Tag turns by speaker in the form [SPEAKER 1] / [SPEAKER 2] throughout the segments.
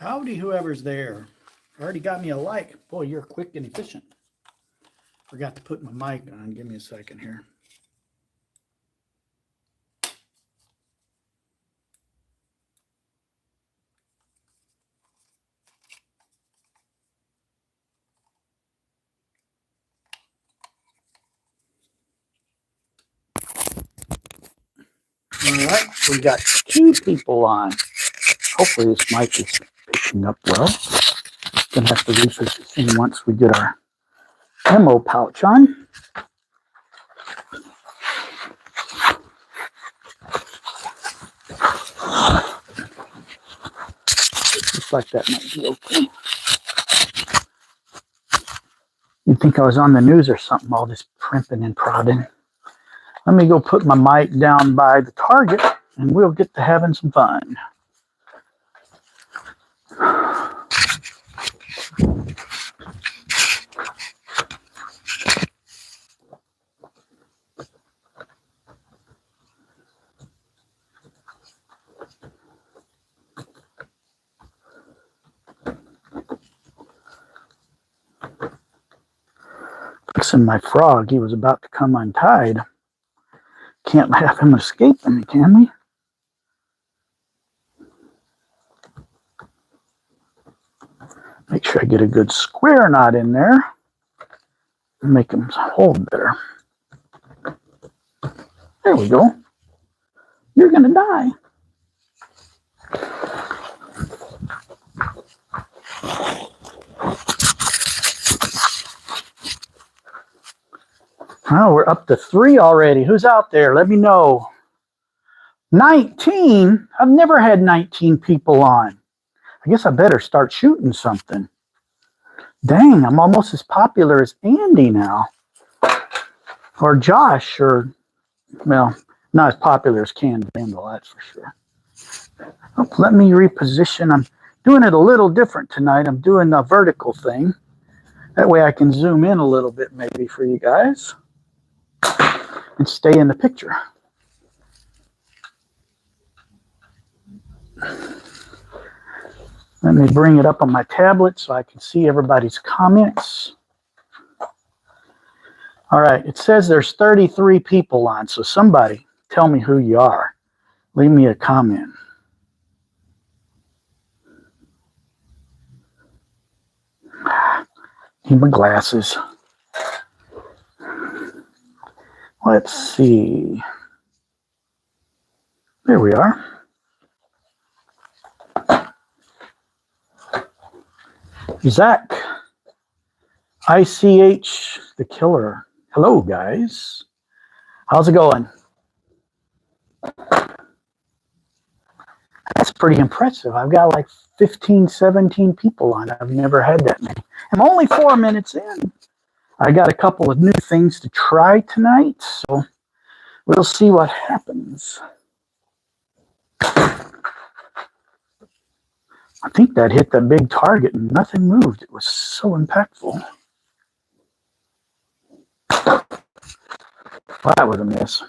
[SPEAKER 1] Howdy, whoever's there. Already got me a like. Boy, you're quick and efficient. Forgot to put my mic on. Give me a second here. All right, we got 2 people on. Hopefully this mic is picking up well. Gonna have to reposition once we get our ammo pouch on. Looks like that might be okay. You'd think I was on the news or something, all this primping and prodding. Let me go put my mic down by the target and we'll get to having some fun. Fixing my frog, he was about to come untied. Can't have him escape me, can we? Make sure I get a good square knot in there. Make him hold better. There we go. You're gonna die. Oh, we're up to 3 already. Who's out there? Let me know. 19? I've never had 19 people on. I guess I better start shooting something. Dang, I'm almost as popular as Andy now. Or Josh, or, well, not as popular as Can Vandal, that's for sure. Oh, let me reposition. I'm doing it a little different tonight. I'm doing the vertical thing. That way I can zoom in a little bit maybe for you guys. And stay in the picture. Let me bring it up on my tablet so I can see everybody's comments. All right, it says there's 33 people on, so somebody tell me who you are. Leave me a comment. Need my glasses. Let's see. There we are. Zach, ICH the Killer. Hello, guys. How's it going? That's pretty impressive. I've got like 15, 17 people on. I've never had that many. I'm only 4 minutes in. I got a couple of new things to try tonight, so we'll see what happens. I think that hit the big target and nothing moved. It was so impactful. Well, that was a miss.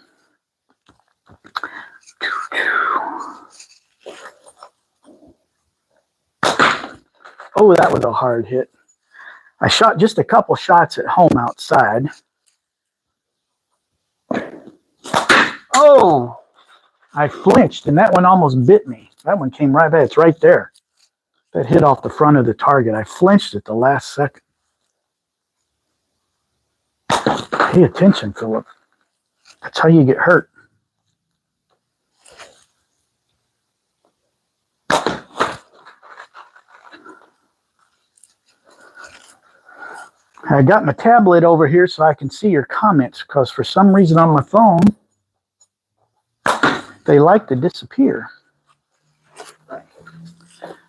[SPEAKER 1] Oh, that was a hard hit. I shot just a couple shots at home outside. Oh, I flinched and that one almost bit me. That one came right back. It's right there. That hit off the front of the target. I flinched at the last second. Pay attention, Philip. That's how you get hurt. I got my tablet over here so I can see your comments because for some reason on my phone, they like to disappear.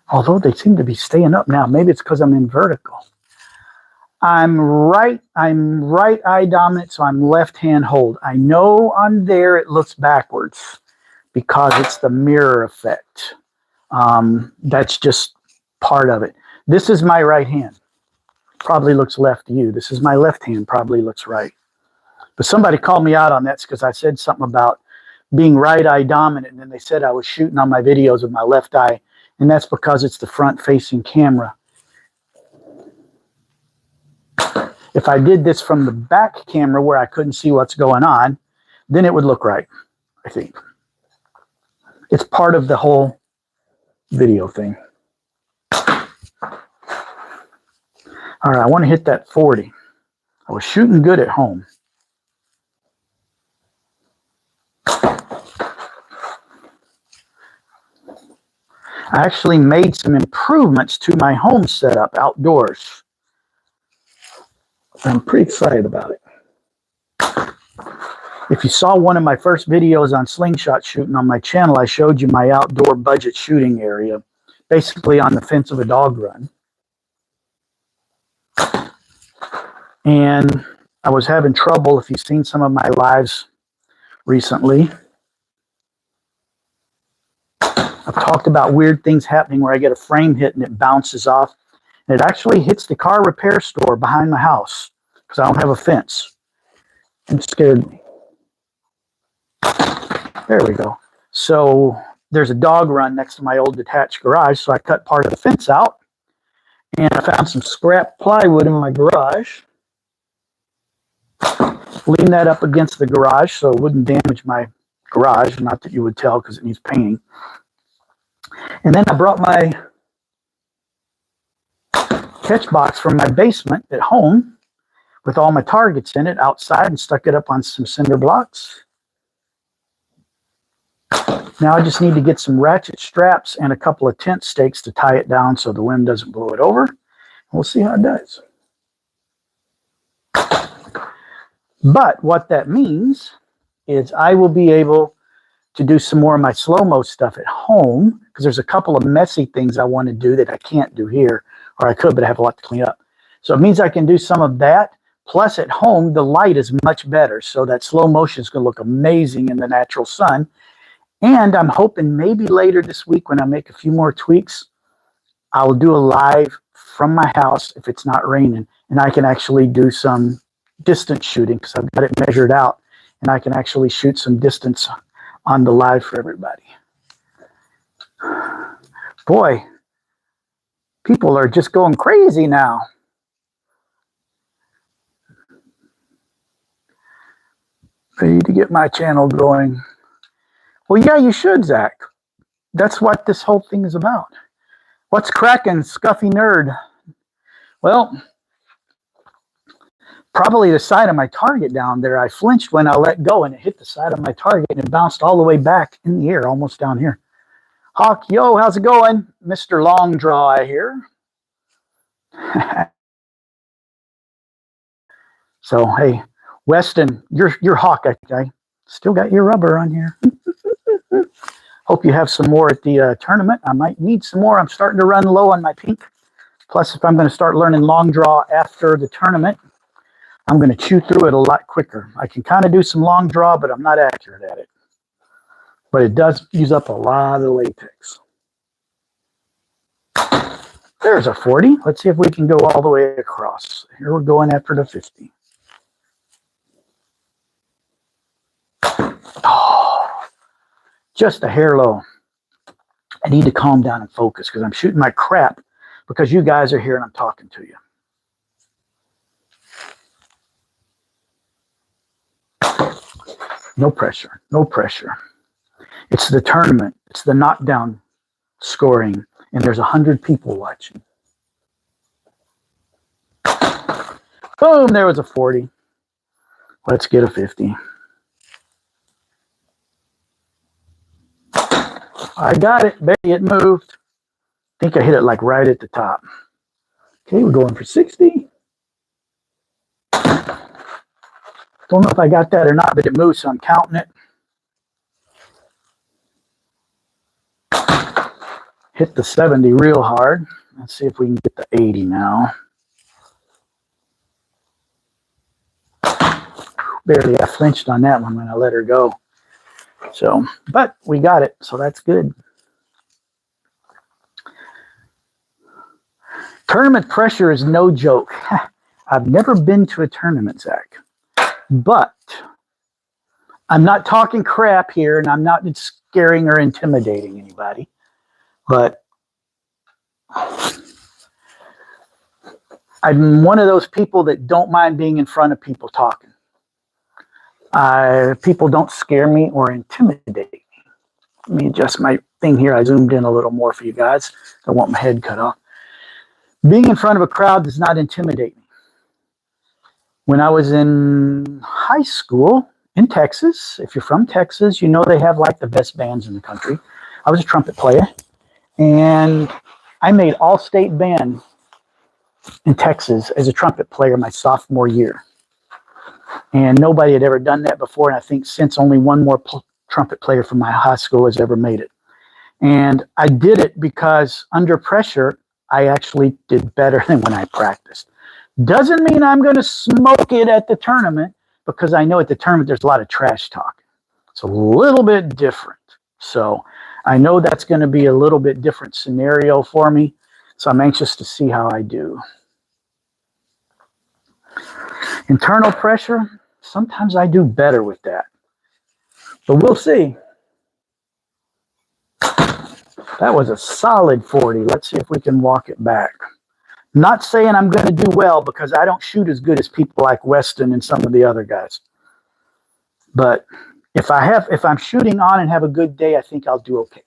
[SPEAKER 1] Although they seem to be staying up now. Maybe it's because I'm in vertical. I'm right eye dominant, so I'm left hand hold. I know on there it looks backwards because it's the mirror effect. That's just part of it. This is my right hand. Probably looks left to you. This is my left hand, probably looks right. But somebody called me out on that because I said something about being right eye dominant, and then they said I was shooting on my videos with my left eye, and that's because it's the front-facing camera. If I did this from the back camera where I couldn't see what's going on, then it would look right, I think. It's part of the whole video thing. All right, I want to hit that 40. I was shooting good at home. I actually made some improvements to my home setup outdoors. I'm pretty excited about it. If you saw one of my first videos on slingshot shooting on my channel, I showed you my outdoor budget shooting area, basically on the fence of a dog run. And I was having trouble, if you've seen some of my lives recently. I've talked about weird things happening where I get a frame hit and it bounces off. And it actually hits the car repair store behind my house because I don't have a fence. It scared me. There we go. So there's a dog run next to my old detached garage, so I cut part of the fence out. And I found some scrap plywood in my garage. Lean that up against the garage so it wouldn't damage my garage. Not that you would tell because it needs painting. And then I brought my catch box from my basement at home with all my targets in it outside and stuck it up on some cinder blocks. Now I just need to get some ratchet straps and a couple of tent stakes to tie it down so the wind doesn't blow it over. We'll see how it does. But what that means is I will be able to do some more of my slow-mo stuff at home because there's a couple of messy things I want to do that I can't do here, or I could, but I have a lot to clean up. So it means I can do some of that. Plus at home, the light is much better. So that slow motion is going to look amazing in the natural sun. And I'm hoping maybe later this week when I make a few more tweaks, I'll do a live from my house if it's not raining. And I can actually do some distance shooting because I've got it measured out. And I can actually shoot some distance on the live for everybody. Boy, people are just going crazy now. Ready to get my channel going. Well, yeah, you should, Zach. That's what this whole thing is about. What's cracking, Scuffy Nerd? Well, probably the side of my target down there. I flinched when I let go, and it hit the side of my target, and it bounced all the way back in the air, almost down here. Hawk, yo, how's it going? Mr. Long Draw, I hear. So, hey, Weston, you're Hawk. I still got your rubber on here. Hope you have some more at the tournament. I might need some more. I'm starting to run low on my pink. Plus, if I'm going to start learning long draw after the tournament, I'm going to chew through it a lot quicker. I can kind of do some long draw, but I'm not accurate at it. But it does use up a lot of latex. There's a 40. Let's see if we can go all the way across. Here we're going after the 50. Oh, just a hair low. I need to calm down and focus because I'm shooting my crap because you guys are here and I'm talking to you. No pressure, no pressure. It's the tournament. It's the knockdown scoring, and there's 100 people watching. Boom, there was a 40. Let's get a 50. I got it, baby, it moved. I think I hit it like right at the top. Okay, we're going for 60. Don't know if I got that or not, but it moved, so I'm counting it. Hit the 70 real hard. Let's see if we can get the 80 now. Barely, I flinched on that one when I let her go. So, but we got it, so that's good. Tournament pressure is no joke. I've never been to a tournament, Zach. But I'm not talking crap here, and I'm not scaring or intimidating anybody. But I'm one of those people that don't mind being in front of people talking. People don't scare me or intimidate me. Let me adjust my thing here. I zoomed in a little more for you guys. I want my head cut off. Being in front of a crowd does not intimidate me. When I was in high school in Texas, if you're from Texas, you know they have like the best bands in the country. I was a trumpet player, and I made all-state band in Texas as a trumpet player my sophomore year. And nobody had ever done that before, and I think since only one more trumpet player from my high school has ever made it. And I did it because under pressure, I actually did better than when I practiced. Doesn't mean I'm going to smoke it at the tournament, because I know at the tournament there's a lot of trash talk. It's a little bit different. So I know that's going to be a little bit different scenario for me. So I'm anxious to see how I do. Internal pressure, sometimes I do better with that. But we'll see. That was a solid 40. Let's see if we can walk it back. Not saying I'm going to do well, because I don't shoot as good as people like Weston and some of the other guys. But if I'm shooting on and have a good day, I think I'll do okay.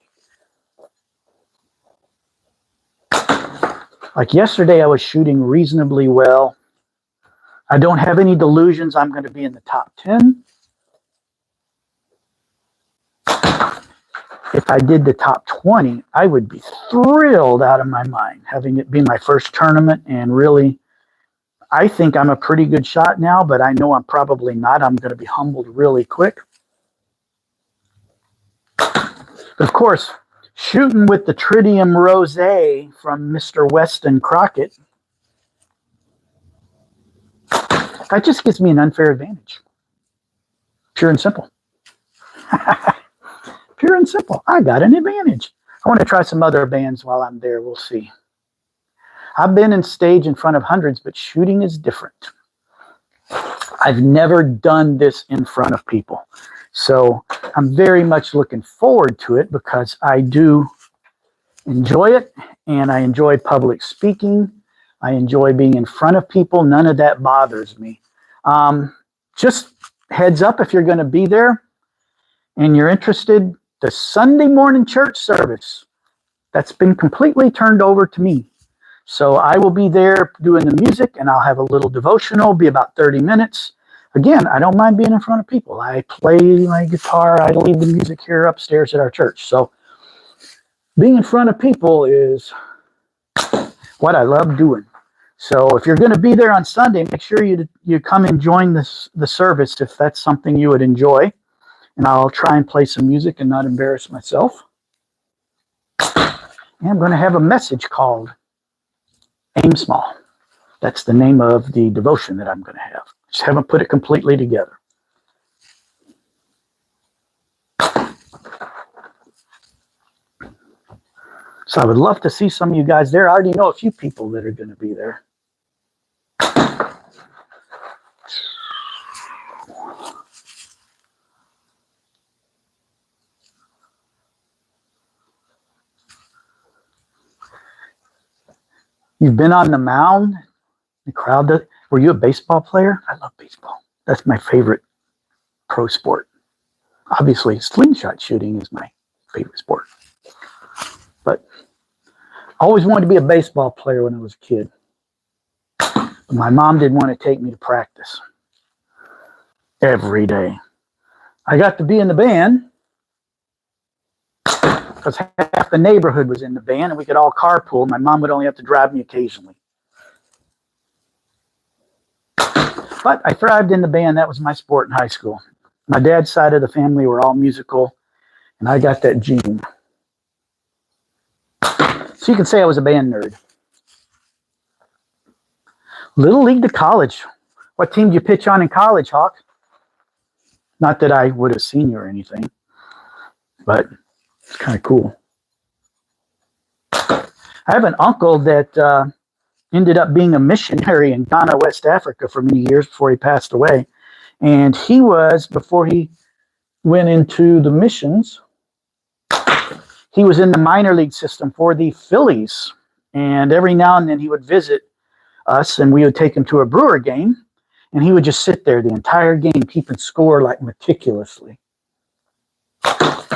[SPEAKER 1] Like yesterday, I was shooting reasonably well. I don't have any delusions I'm going to be in the top 10. If I did the top 20, I would be thrilled out of my mind, having it be my first tournament. And really, I think I'm a pretty good shot now, but I know I'm probably not. I'm going to be humbled really quick. But of course, shooting with the Tritium Rosé from Mr. Weston Crockett, that just gives me an unfair advantage. Pure and simple. Pure and simple. I got an advantage. I want to try some other bands while I'm there. We'll see. I've been in stage in front of hundreds, but shooting is different. I've never done this in front of people. So I'm very much looking forward to it, because I do enjoy it, and I enjoy public speaking. I enjoy being in front of people. None of that bothers me. Just heads up, if you're going to be there and you're interested, the Sunday morning church service, that's been completely turned over to me. So I will be there doing the music, and I'll have a little devotional, be about 30 minutes. Again, I don't mind being in front of people. I play my guitar. I lead the music here upstairs at our church. So being in front of people is what I love doing. So if you're going to be there on Sunday, make sure you come and join the service if that's something you would enjoy. And I'll try and play some music and not embarrass myself. And I'm going to have a message called Aim Small. That's the name of the devotion that I'm going to have. Just haven't put it completely together. So I would love to see some of you guys there. I already know a few people that are going to be there. You've been on the mound, the crowd. Were you a baseball player? I love baseball. That's my favorite pro sport. Obviously, slingshot shooting is my favorite sport. But I always wanted to be a baseball player when I was a kid. But my mom didn't want to take me to practice every day. I got to be in the band because half the neighborhood was in the band, and we could all carpool. My mom would only have to drive me occasionally. But I thrived in the band. That was my sport in high school. My dad's side of the family were all musical, and I got that gene. So you can say I was a band nerd. Little league to college. What team did you pitch on in college, Hawk? Not that I would have seen you or anything, but it's kind of cool. I have an uncle that ended up being a missionary in Ghana, West Africa for many years before he passed away. And he was, before he went into the missions, he was in the minor league system for the Phillies. And every now and then he would visit us, and we would take him to a Brewer game, and he would just sit there the entire game keeping score like meticulously.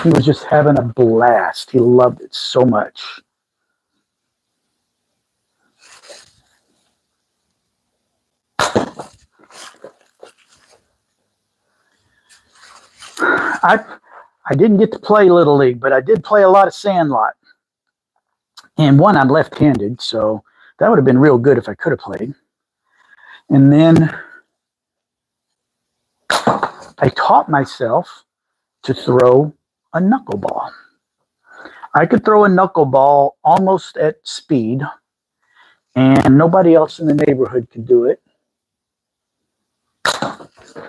[SPEAKER 1] He was just having a blast. He loved it so much. I didn't get to play Little League, but I did play a lot of Sandlot. And one, I'm left-handed, so that would have been real good if I could have played. And then I taught myself to throw a knuckleball. I could throw a knuckleball almost at speed, and nobody else in the neighborhood could do it.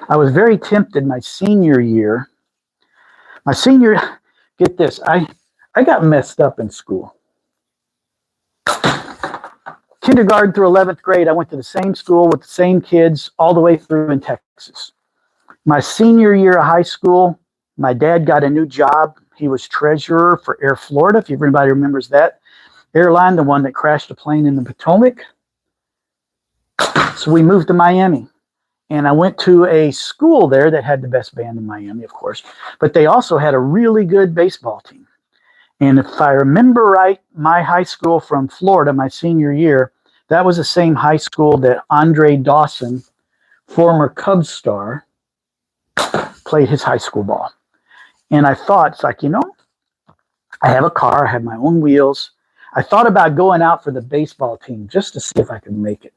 [SPEAKER 1] I was very tempted my senior year. Get this, I got messed up in school. Kindergarten through 11th grade, I went to the same school with the same kids all the way through in Texas. My senior year of high school, my dad got a new job. He was treasurer for Air Florida, if anybody remembers that airline, the one that crashed a plane in the Potomac. So we moved to Miami. And I went to a school there that had the best band in Miami, of course. But they also had a really good baseball team. And if I remember right, my high school from Florida, my senior year, that was the same high school that Andre Dawson, former Cubs star, played his high school ball. And I thought, it's like, I have a car, I have my own wheels. I thought about going out for the baseball team just to see if I could make it.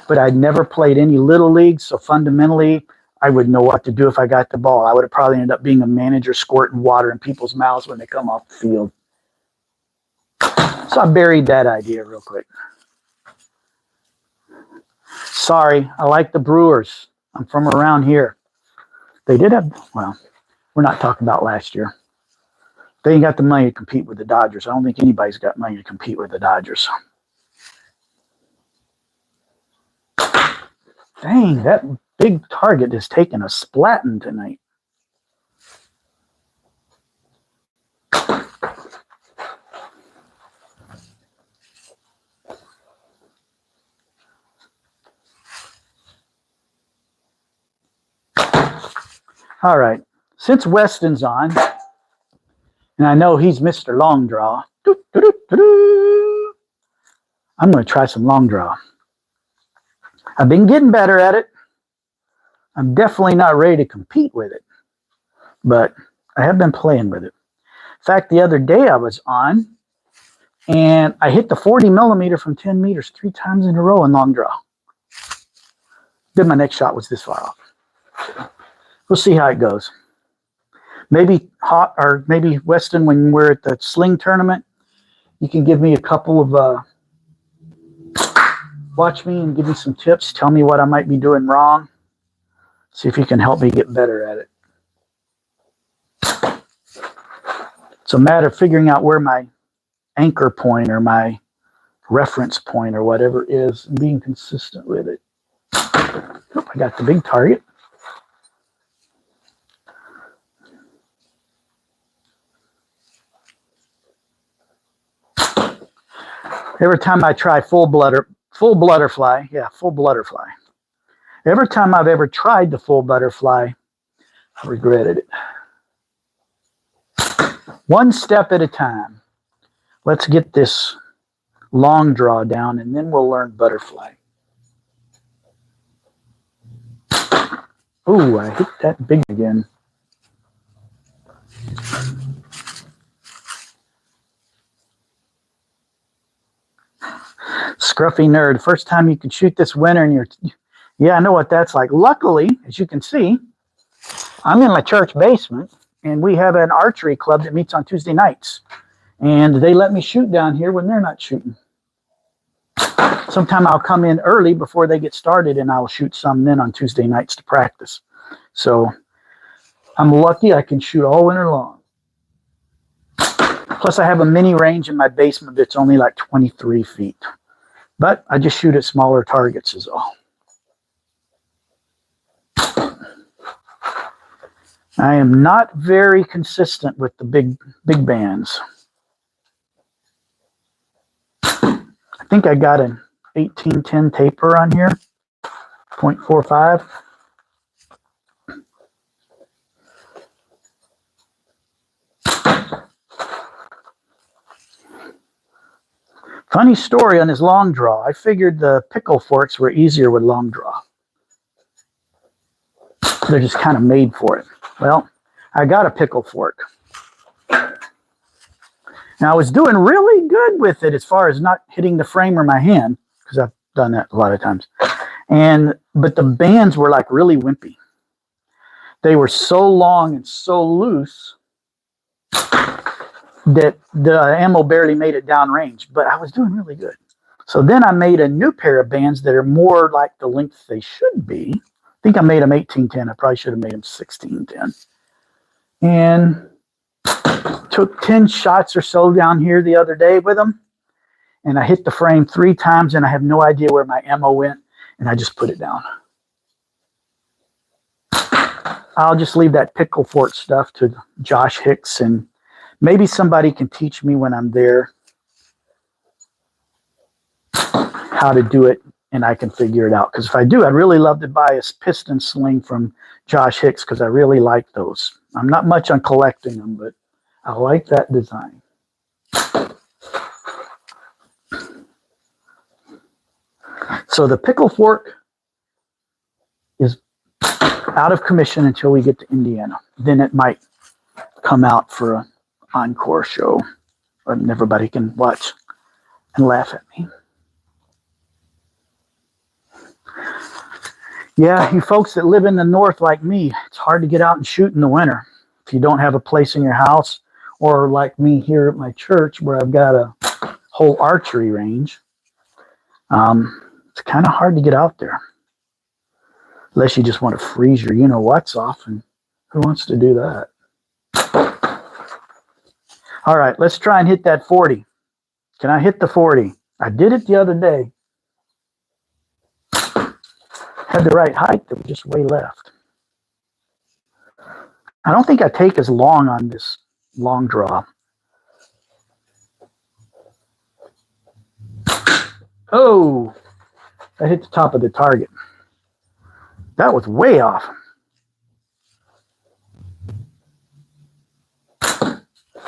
[SPEAKER 1] But I'd never played any Little League, so fundamentally, I wouldn't know what to do if I got the ball. I would have probably ended up being a manager squirting water in people's mouths when they come off the field. So I buried that idea real quick. Sorry, I like the Brewers. I'm from around here. They did have, well, we're not talking about last year. They ain't got the money to compete with the Dodgers. I don't think anybody's got money to compete with the Dodgers. Dang, that big target is taking a splatting tonight. All right, since Weston's on, and I know he's Mr. Long Draw, I'm going to try some long draw. I've been getting better at it. I'm definitely not ready to compete with it, but I have been playing with it. In fact, the other day I was on, and I hit the 40 millimeter from 10 meters 3 times in a row in long draw. Then my next shot was this far off. We'll see how it goes. Maybe maybe Weston, when we're at the sling tournament, you can give me a couple of watch me and give me some tips. Tell me what I might be doing wrong. See if you can help me get better at it. It's a matter of figuring out where my anchor point or my reference point or whatever is and being consistent with it. Oh, I got the big target. Every time I try full butterfly. Every time I've ever tried the full butterfly, I regretted it. One step at a time. Let's get this long draw down, and then we'll learn butterfly. Ooh, I hit that big again. Scruffy nerd. First time you can shoot this winter, and yeah, I know what that's like. Luckily, as you can see, I'm in my church basement, and we have an archery club that meets on Tuesday nights. And they let me shoot down here when they're not shooting. Sometime I'll come in early before they get started, and I'll shoot some then on Tuesday nights to practice. So I'm lucky I can shoot all winter long. Plus, I have a mini range in my basement that's only like 23 feet. But I just shoot at smaller targets is all. I am not very consistent with the big bands. think I got an 1810 taper on here, 0.45. Funny story on his long draw. I figured the pickle forks were easier with long draw. They're just kind of made for it. Well, I got a pickle fork. Now, I was doing really good with it as far as not hitting the frame or my hand, because I've done that a lot of times. But the bands were like really wimpy. They were so long and so loose that the ammo barely made it downrange, but I was doing really good. So then I made a new pair of bands that are more like the length they should be. I think I made them 1810. I probably should have made them 1610. And took 10 shots or so down here the other day with them. And I hit the frame 3 times and I have no idea where my ammo went. And I just put it down. I'll just leave that pickle fort stuff to Josh Hicks, and maybe somebody can teach me when I'm there how to do it, and I can figure it out. Because if I do, I'd really love to buy a piston sling from Josh Hicks, because I really like those. I'm not much on collecting them, but I like that design. So the pickle fork is out of commission until we get to Indiana. Then it might come out for an encore show, and everybody can watch and laugh at me. Yeah, you folks that live in the north like me, it's hard to get out and shoot in the winter if you don't have a place in your house, or like me here at my church where I've got a whole archery range. It's kind of hard to get out there unless you just want to freeze your you-know-what's off, and who wants to do that? All right, let's try and hit that 40. Can I hit the 40? I did it the other day. Had the right height, that was just way left. I don't think I take as long on this long draw. Oh, I hit the top of the target. That was way off.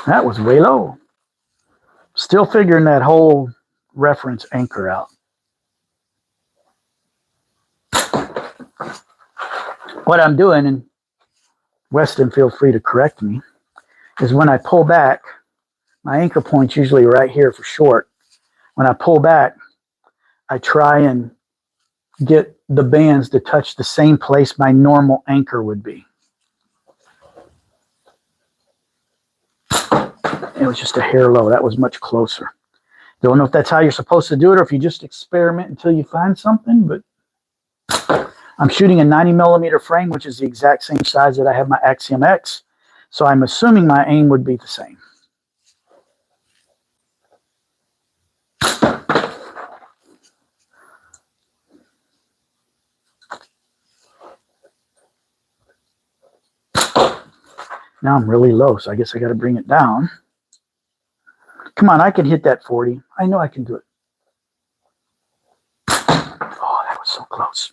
[SPEAKER 1] That was way low. Still figuring that whole reference anchor out. What I'm doing, and Weston, feel free to correct me, is when I pull back, my anchor point's usually right here for short. When I pull back, I try and get the bands to touch the same place my normal anchor would be. It was just a hair low. That was much closer. Don't know if that's how you're supposed to do it, or if you just experiment until you find something, but I'm shooting a 90 millimeter frame, which is the exact same size that I have my Axiom X. So I'm assuming my aim would be the same. Now I'm really low, so I guess I got to bring it down. Come on, I can hit that 40. I know I can do it. Oh, that was so close.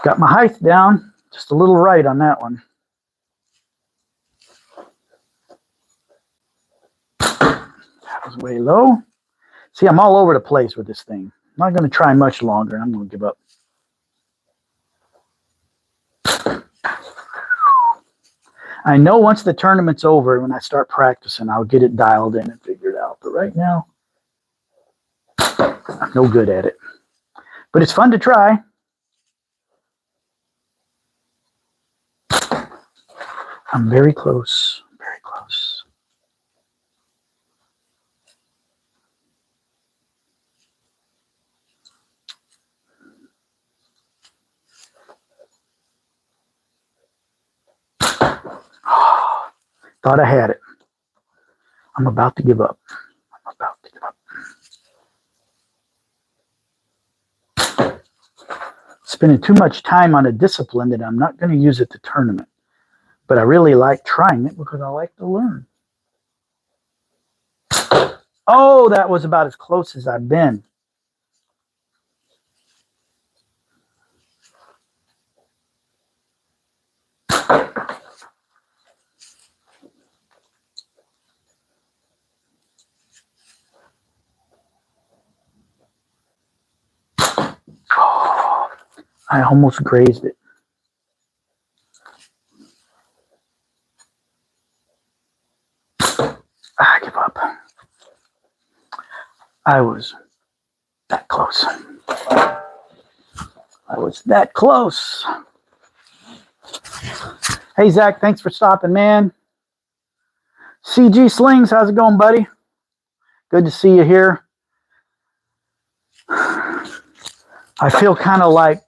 [SPEAKER 1] Got my height down, just a little right on that one. That was way low. See, I'm all over the place with this thing. I'm not going to try much longer. I'm going to give up. I know once the tournament's over, when I start practicing, I'll get it dialed in and figured out. But right now, I'm no good at it. But it's fun to try. I'm very close, very close. Oh, thought I had it. I'm about to give up. I'm about to give up. Spending too much time on a discipline that I'm not going to use at the tournament. But I really like trying it because I like to learn. Oh, that was about as close as I've been. Oh, I almost grazed it. I give up. I was that close. I was that close. Hey, Zach, thanks for stopping, man. CG Slings, how's it going, buddy? Good to see you here. I feel kind of like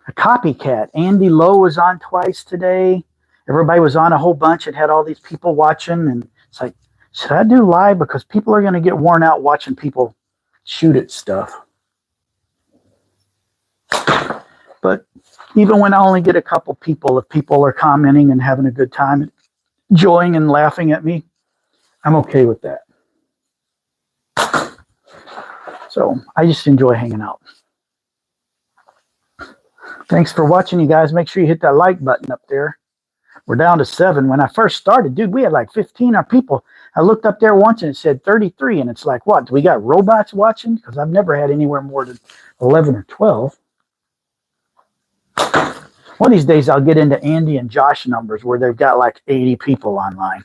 [SPEAKER 1] a copycat. Andy Lowe was on twice today. Everybody was on a whole bunch. It had all these people watching, and it's like, should I do live? Because people are going to get worn out watching people shoot at stuff. But even when I only get a couple people, if people are commenting and having a good time, enjoying and laughing at me, I'm okay with that. So I just enjoy hanging out. Thanks for watching, you guys. Make sure you hit that like button up there. We're down to 7. When I first started, dude, we had like 15 people. I looked up there once and it said 33, and it's like, what? Do we got robots watching? Because I've never had anywhere more than 11 or 12. One of these days, I'll get into Andy and Josh numbers where they've got like 80 people online.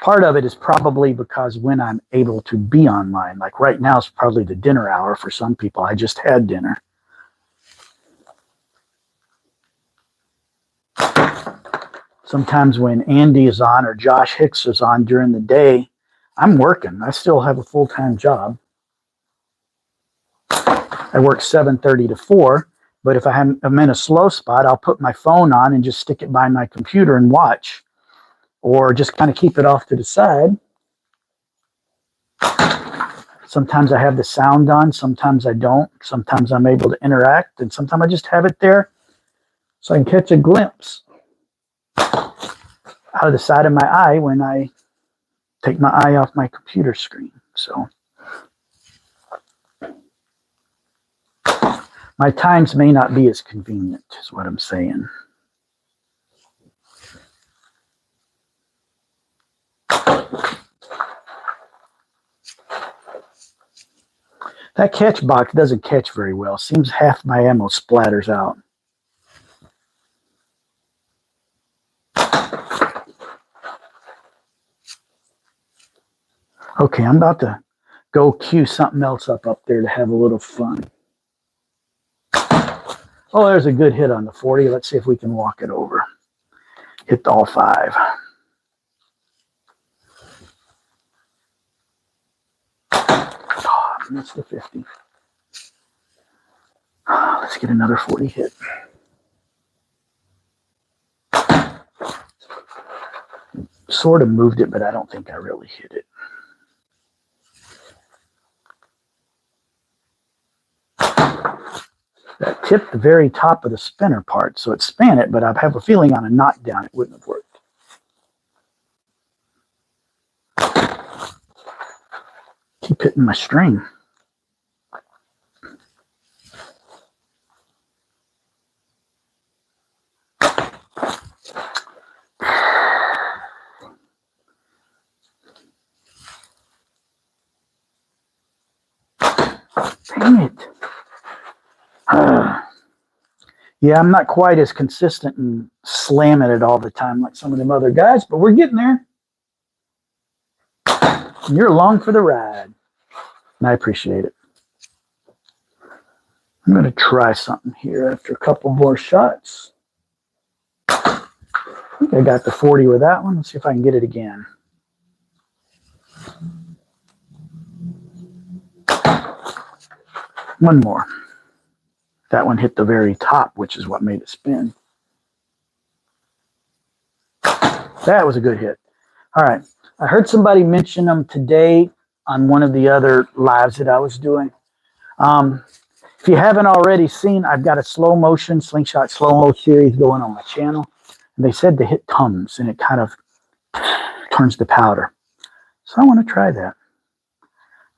[SPEAKER 1] Part of it is probably because when I'm able to be online, like right now is probably the dinner hour for some people. I just had dinner. Sometimes when Andy is on or Josh Hicks is on during the day, I'm working. I still have a full-time job. I work 7:30 to 4, but if I'm in a slow spot, I'll put my phone on and just stick it by my computer and watch, or just kind of keep it off to the side. Sometimes I have the sound on, sometimes I don't. Sometimes I'm able to interact, and sometimes I just have it there so I can catch a glimpse out of the side of my eye when I take my eye off my computer screen. So my times may not be as convenient, is what I'm saying. That catch box doesn't catch very well. Seems half my ammo splatters out. Okay, I'm about to go cue something else up there to have a little fun. Oh, there's a good hit on the 40. Let's see if we can walk it over. Hit all 5. Oh, missed the 50. Oh, let's get another 40 hit. Sort of moved it, but I don't think I really hit it. That tipped the very top of the spinner part, so it span it, but I have a feeling on a knockdown it wouldn't have worked. Keep hitting my string. Dang it. Yeah, I'm not quite as consistent in slamming it all the time like some of them other guys, but we're getting there. And you're along for the ride. And I appreciate it. I'm going to try something here after a couple more shots. I think I got the 40 with that one. Let's see if I can get it again. One more. That one hit the very top, which is what made it spin. That was a good hit. All right. I heard somebody mention them today on one of the other lives that I was doing. If you haven't already seen, I've got a slow motion slingshot slow-mo series going on my channel. And they said to hit Tums and it kind of turns to powder. So I want to try that.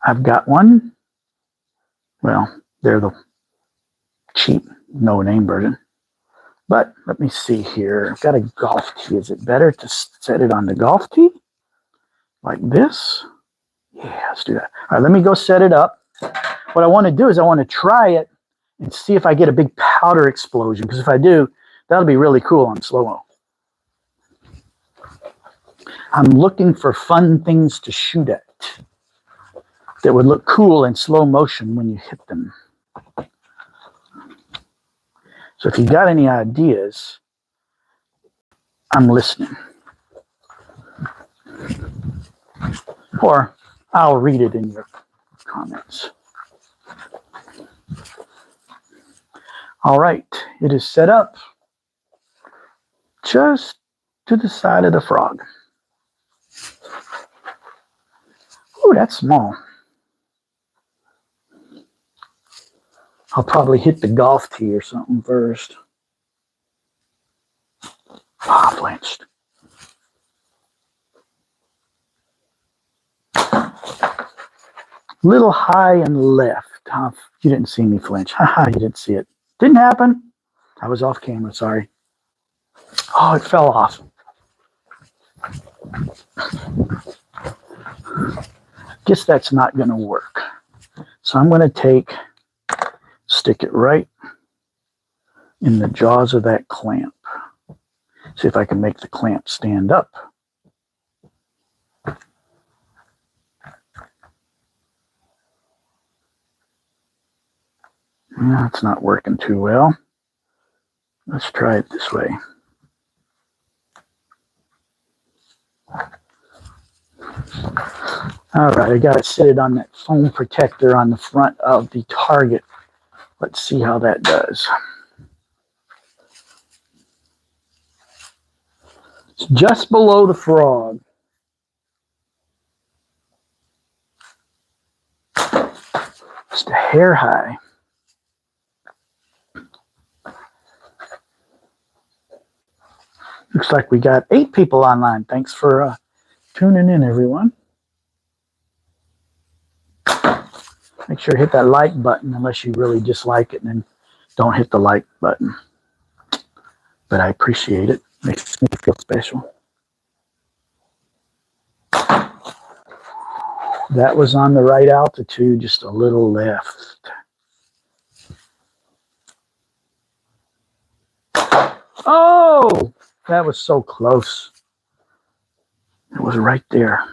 [SPEAKER 1] I've got one. Well, they're the cheap, no-name version. But let me see here. I've got a golf tee. Is it better to set it on the golf tee? Like this? Yeah, let's do that. All right, let me go set it up. What I want to do is I want to try it and see if I get a big powder explosion. Because if I do, that'll be really cool on slow-mo. I'm looking for fun things to shoot at that would look cool in slow motion when you hit them. So if you got any ideas, I'm listening. Or I'll read it in your comments. All right, it is set up just to the side of the frog. Ooh, that's small. I'll probably hit the golf tee or something first. Ah, flinched. Little high and left. You didn't see me flinch. Haha, you didn't see it. Didn't happen. I was off camera, sorry. Oh, it fell off. Guess that's not going to work. So I'm going to stick it right in the jaws of that clamp. See if I can make the clamp stand up. No, it's not working too well. Let's try it this way. All right, I got to set it on that foam protector on the front of the target. Let's see how that does. It's just below the frog. Just a hair high. Looks like we got 8 people online. Thanks for tuning in, everyone. Make sure to hit that like button unless you really dislike it, and then don't hit the like button. But I appreciate it. Makes me feel special. That was on the right altitude, just a little left. Oh, that was so close. It was right there.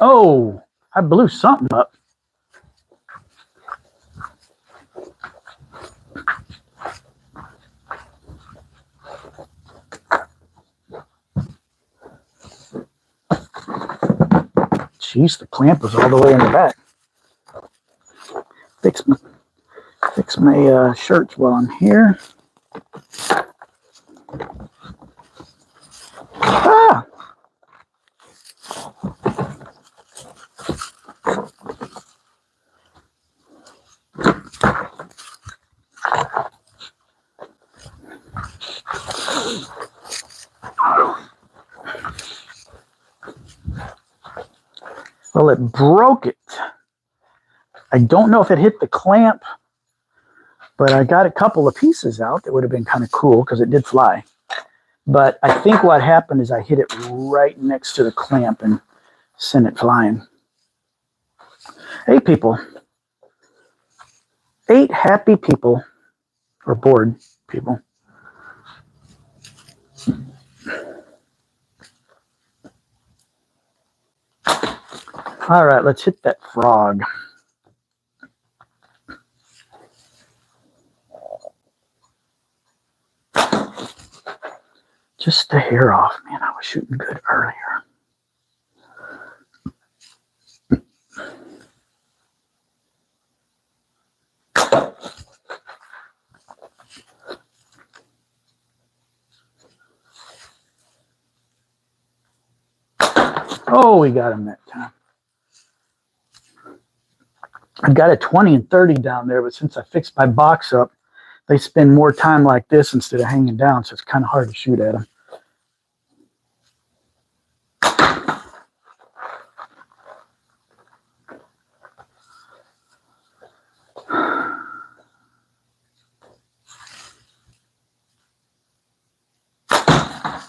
[SPEAKER 1] Oh, I blew something up. Jeez, the clamp was all the way in the back. Fix my shirts while I'm here. Ah! Well, it broke it. I don't know if it hit the clamp, but I got a couple of pieces out that would have been kind of cool because it did fly. But I think what happened is I hit it right next to the clamp and sent it flying. 8 people. 8 happy people, or bored people. All right, let's hit that frog. Just a hair off. Man, I was shooting good earlier. Oh, we got him that time. I've got a 20 and 30 down there, but since I fixed my box up, they spend more time like this instead of hanging down, so it's kind of hard to shoot at them.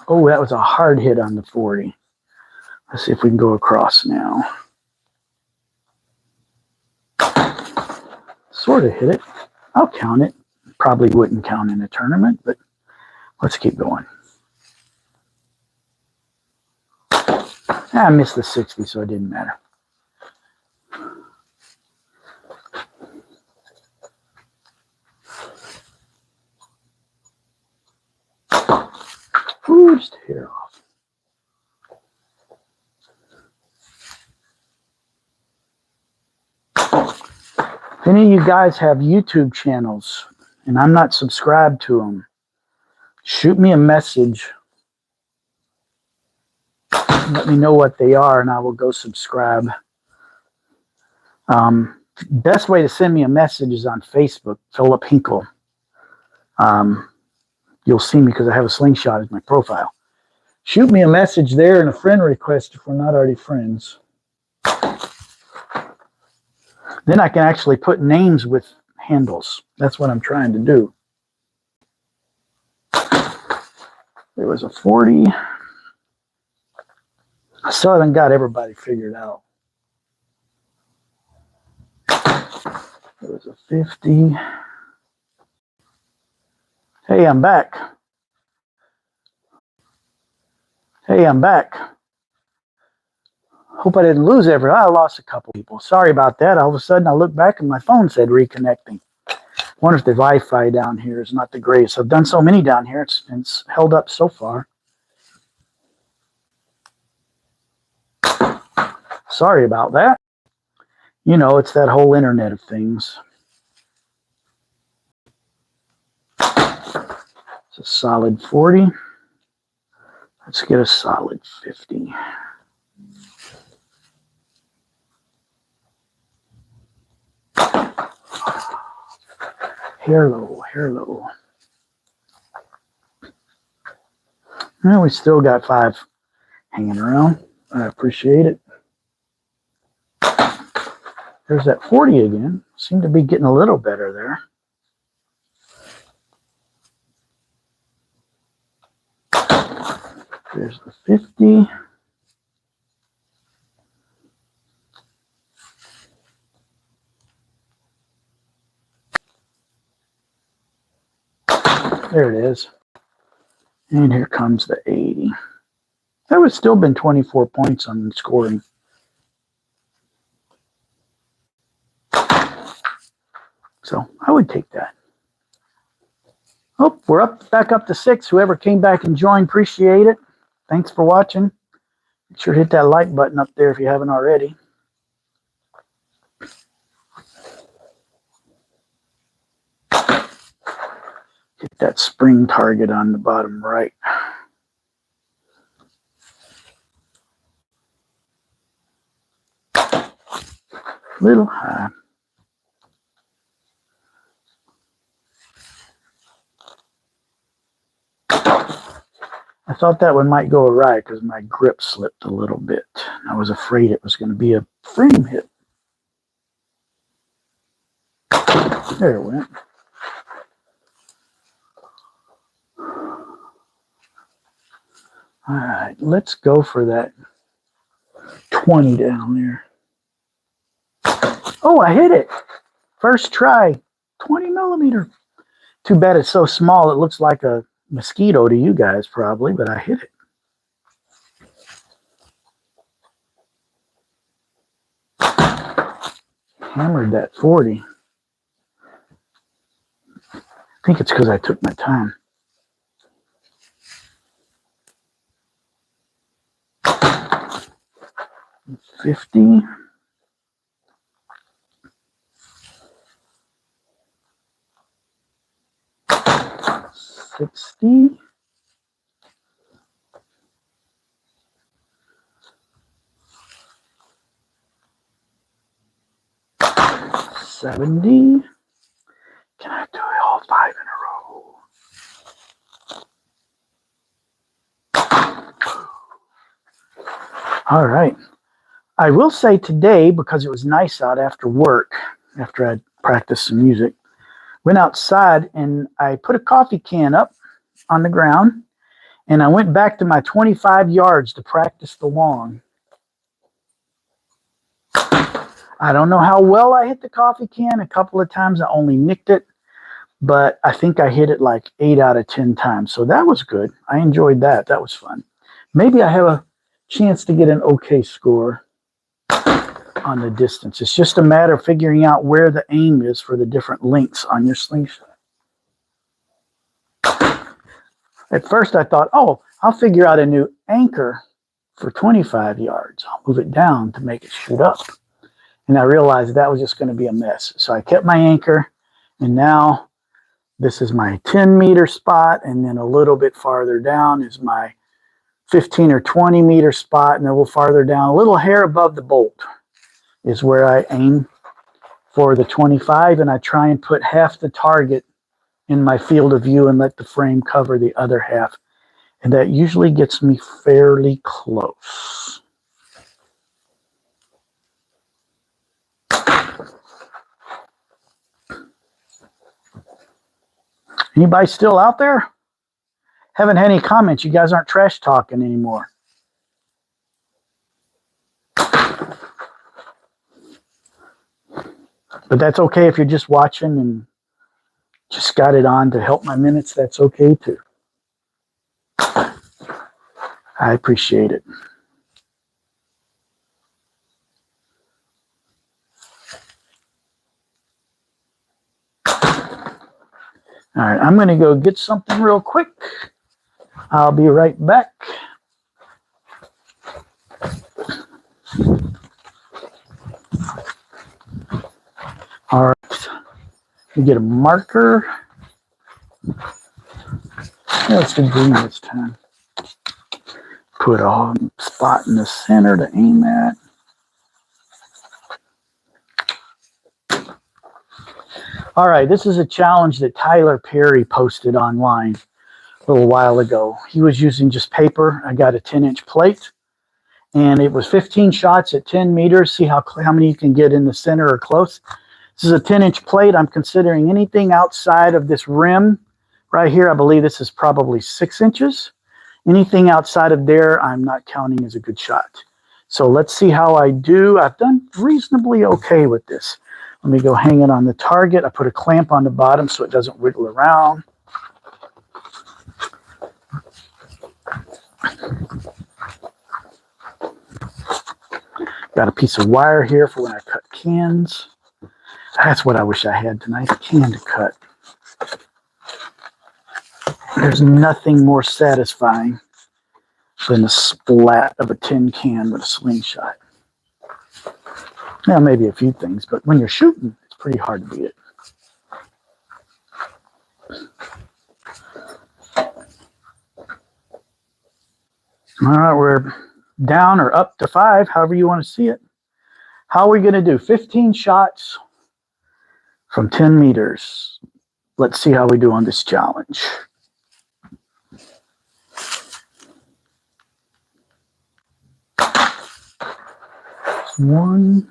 [SPEAKER 1] Oh, that was a hard hit on the 40. Let's see if we can go across now. Sort of hit it. I'll count it. Probably wouldn't count in a tournament, but let's keep going. I missed the 60, so it didn't matter. Ooh, just a hair off. If any of you guys have YouTube channels and I'm not subscribed to them, shoot me a message. Let me know what they are and I will go subscribe. Best way to send me a message is on Facebook, Philip Hinkle. You'll see me because I have a slingshot as my profile. Shoot me a message there and a friend request if we're not already friends. Then I can actually put names with handles. That's what I'm trying to do. There was a 40. I still haven't got everybody figured out. There was a 50. Hey, I'm back. Hey, I'm back. Hope I didn't lose everyone. I lost a couple people. Sorry about that. All of a sudden, I looked back and my phone said reconnecting. Wonder if the Wi-Fi down here is not the greatest. I've done so many down here. It's held up so far. Sorry about that. You know, it's that whole internet of things. It's a solid 40. Let's get a solid 50. Hair low, hair low. Well, we still got 5 hanging around. I appreciate it. There's that 40 again. Seem to be getting a little better there. There's the 50. There it is. And here comes the 80. That would still been 24 points on the scoring. So I would take that. Oh, we're back up to 6. Whoever came back and joined, appreciate it. Thanks for watching. Make sure to hit that like button up there if you haven't already. Hit that spring target on the bottom right. Little high. I thought that one might go awry because my grip slipped a little bit. I was afraid it was going to be a frame hit. There it went. All right, let's go for that 20 down there. Oh, I hit it. First try, 20 millimeter. Too bad it's so small. It looks like a mosquito to you guys probably, but I hit it. Hammered that 40. I think it's because I took my time. $50. 60. 70. Can I do all 5 in a row? All right. I will say today, because it was nice out after work, after I'd practiced some music, went outside and I put a coffee can up on the ground and I went back to my 25 yards to practice the long. I don't know how well I hit the coffee can. A couple of times I only nicked it, but I think I hit it like 8 out of 10 times. So that was good. I enjoyed that. That was fun. Maybe I have a chance to get an okay score on the distance. It's just a matter of figuring out where the aim is for the different lengths on your slingshot. At first I thought, oh, I'll figure out a new anchor for 25 yards. I'll move it down to make it shoot up. And I realized that was just going to be a mess. So I kept my anchor, and now this is my 10-meter spot, and then a little bit farther down is my 15 or 20-meter spot, and a little farther down, a little hair above the bolt is where I aim for the 25, and I try and put half the target in my field of view and let the frame cover the other half. And that usually gets me fairly close. Anybody still out there? Haven't had any comments. You guys aren't trash talking anymore. But that's okay if you're just watching and just got it on to help my minutes. That's okay too. I appreciate it. All right, I'm going to go get something real quick. I'll be right back. All right, let me get a marker. Let's do green this time. Put a spot in the center to aim at. All right, this is a challenge that Tyler Perry posted online a little while ago. He was using just paper. I got a 10-inch plate, and it was 15 shots at 10 meters. See how many you can get in the center or close. This is a 10-inch plate. I'm considering anything outside of this rim right here. I believe this is probably 6 inches. Anything outside of there, I'm not counting as a good shot. So let's see how I do. I've done reasonably okay with this. Let me go hang it on the target. I put a clamp on the bottom so it doesn't wiggle around. Got a piece of wire here for when I cut cans. That's what I wish I had tonight, a can to cut. There's nothing more satisfying than the splat of a tin can with a slingshot. Now, maybe a few things, but when you're shooting, it's pretty hard to beat it. All right, we're down or up to 5, however you want to see it. How are we going to do? 15 shots from 10 meters. Let's see how we do on this challenge. One.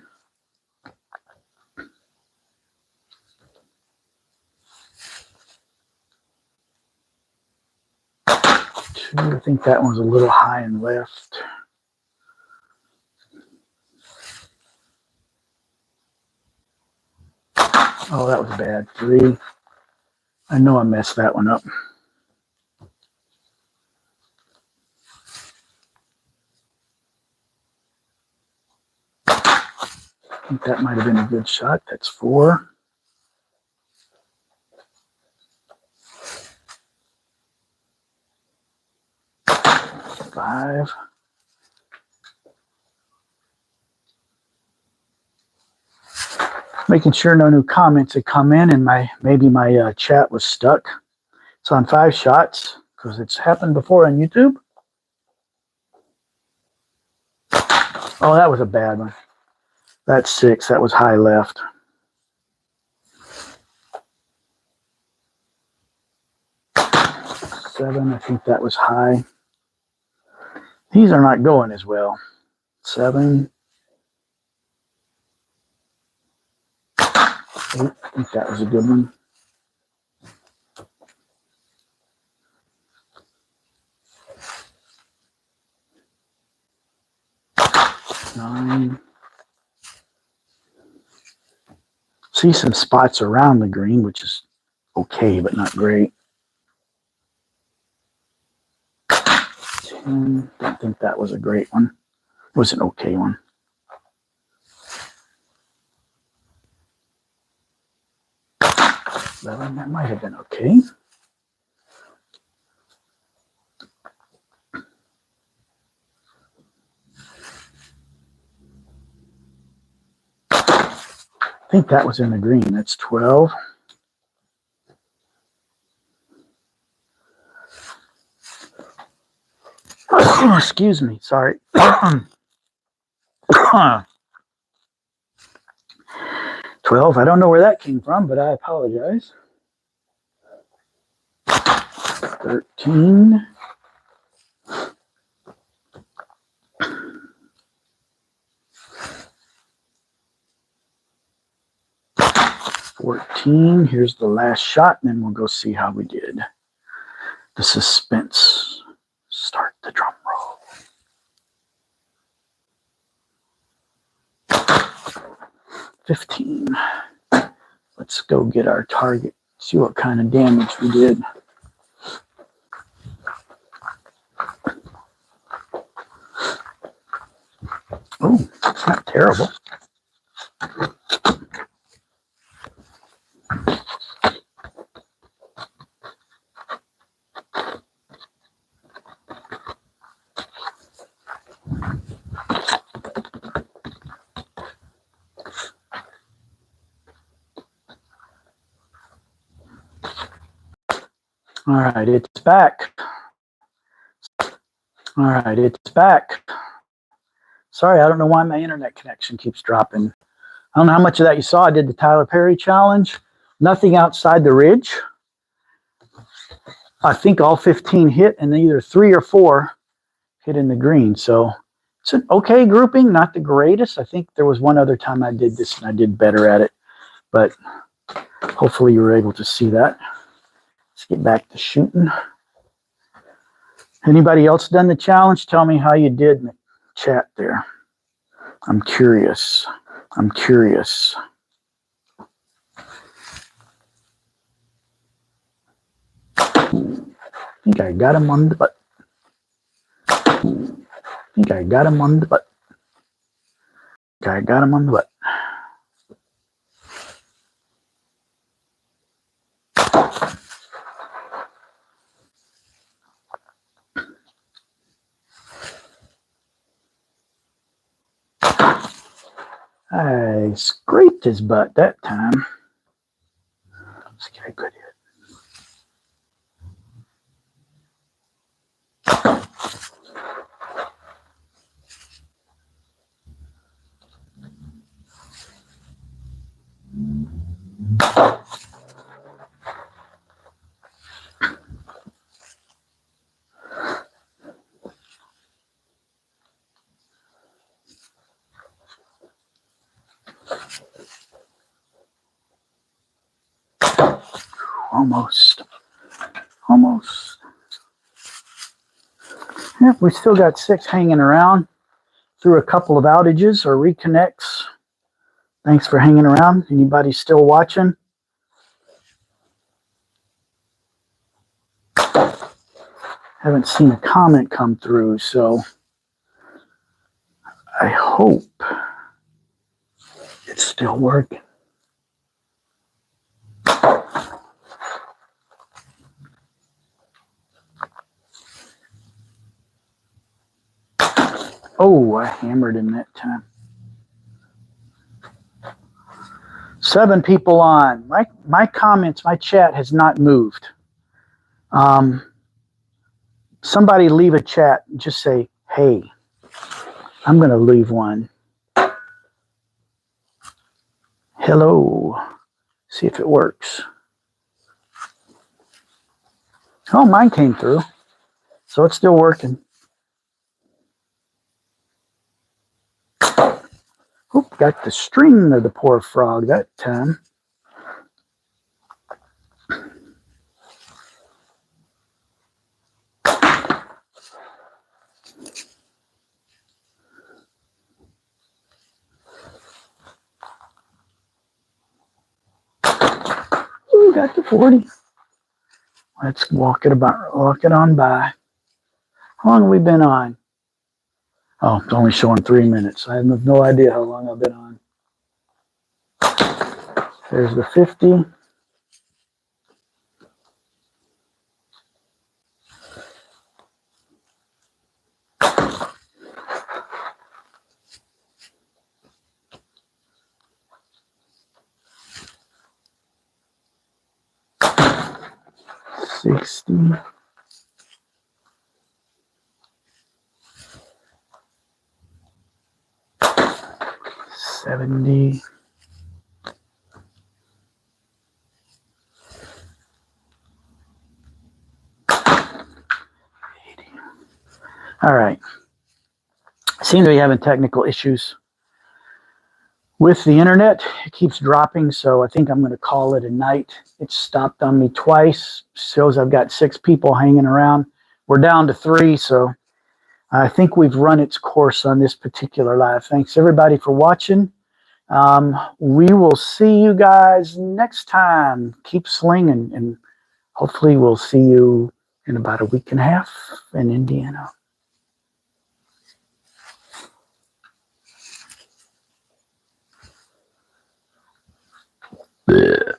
[SPEAKER 1] 2. I think that one's a little high and left. Oh, that was bad. 3. I know I messed that one up. I think that might have been a good shot. That's 4. 5. Making sure no new comments had come in, and maybe my chat was stuck. It's on 5 shots because it's happened before on YouTube. Oh, that was a bad one. That's 6. That was high left. 7, I think that was high. These are not going as well. 7. 8, I think that was a good one. 9. See some spots around the green, which is okay, but not great. 10. Don't think that was a great one. It was an okay one. 11. That might have been okay. 'I think that was in the green. That's 12. Excuse me. Sorry. 12. I don't know where that came from, but I apologize. 13. 14. Here's the last shot, and then we'll go see how we did. The suspense. Start the drum roll. 15. Let's go get our target. See what kind of damage we did. Oh, it's not terrible. All right, it's back. All right, it's back. Sorry, I don't know why my internet connection keeps dropping. I don't know how much of that you saw. I did the Tyler Perry challenge. Nothing outside the ridge. I think all 15 hit, and either 3 or 4 hit in the green. So it's an okay grouping, not the greatest. I think there was one other time I did this and I did better at it. But hopefully you were able to see that. Let's get back to shooting. Anybody else done the challenge? Tell me how you did in the chat there. I'm curious. I'm curious. I think I got him on the butt. I think I got him on the butt. I got him on the butt. I scraped his butt that time. Let's get a good hit. Almost. Almost. Yep, we still got 6 hanging around through a couple of outages or reconnects. Thanks for hanging around. Anybody still watching? Haven't seen a comment come through, so I hope it's still working. Oh, I hammered him that time. 7 people on. My comments, my chat has not moved. Somebody leave a chat and just say, hey. I'm going to leave one. Hello. See if it works. Oh, mine came through. So it's still working. Oop, got the string of the poor frog that time. Ooh, got the 40. Let's walk it on by. How long have we been on? Oh, it's only showing 3 minutes. I have no idea how long I've been on. There's the 50. $60. 70. 80. All right. Seems to be having technical issues with the internet. It keeps dropping, so I think I'm going to call it a night. It stopped on me twice. Shows I've got 6 people hanging around. We're down to 3, so I think we've run its course on this particular live. Thanks everybody for watching. We will see you guys next time. Keep slinging, and hopefully we'll see you in about a week and a half in Indiana. Blech.